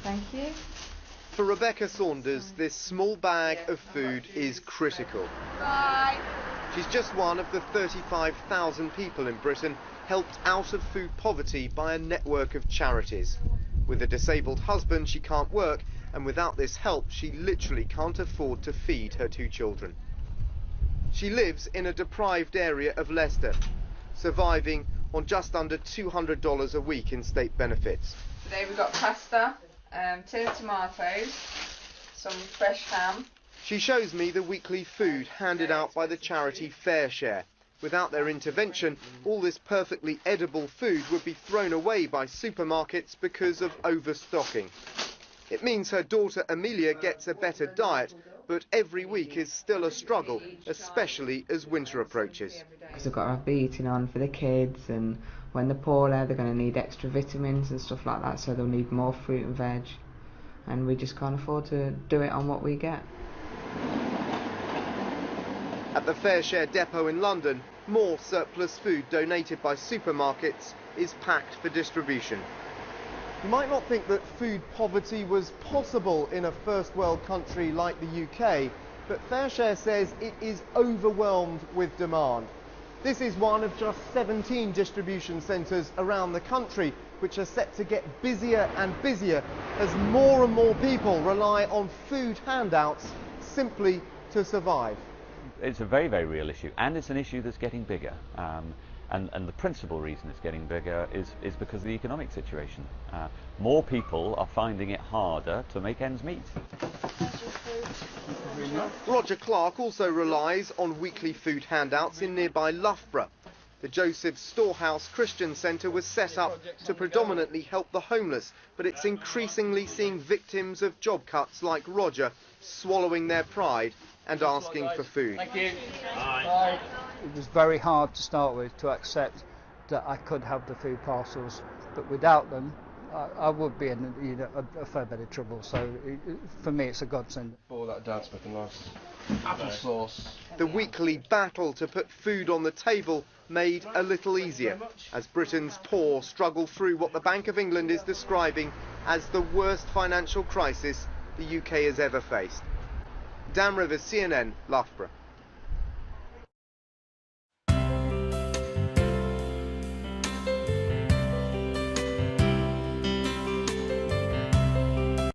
Thank you. For Rebecca Saunders, this small bag of food is critical. Bye. She's just one of the 35,000 people in Britain helped out of food poverty by a network of charities. With a disabled husband, she can't work, and without this help, she literally can't afford to feed her 2 children. She lives in a deprived area of Leicester, surviving on just under $200 a week in state benefits. Today we've got pasta, tin of tomatoes, some fresh ham. She shows me the weekly food handed out by the charity FareShare. Without their intervention, all this perfectly edible food would be thrown away by supermarkets because of overstocking. It means her daughter Amelia gets a better diet, but every week is still a struggle, especially as winter approaches. Because they've got to have beating on for the kids, and when they're poorly they're going to need extra vitamins and stuff like that, so they'll need more fruit and veg, and we just can't afford to do it on what we get. At the FareShare depot in London, more surplus food donated by supermarkets is packed for distribution. You might not think that food poverty was possible in a first world country like the UK, but FareShare says it is overwhelmed with demand. This is one of just 17 distribution centres around the country, which are set to get busier and busier as more and more people rely on food handouts simply to survive. It's a very, very real issue, and it's an issue that's getting bigger. And the principal reason it's getting bigger is because of the economic situation. More people are finding it harder to make ends meet. Roger Clark also relies on weekly food handouts in nearby Loughborough. The Joseph Storehouse Christian Centre was set up to predominantly help the homeless, but it's increasingly seeing victims of job cuts like Roger swallowing their pride and asking for food. Thank you. Bye. It was very hard to start with to accept that I could have the food parcels, but without them I would be in a fair bit of trouble. So for me it's a godsend. All that dad's making nice applesauce. The weekly battle to put food on the table made a little easier as Britain's poor struggle through what the Bank of England is describing as the worst financial crisis the UK has ever faced. Dan Rivers, CNN, Loughborough.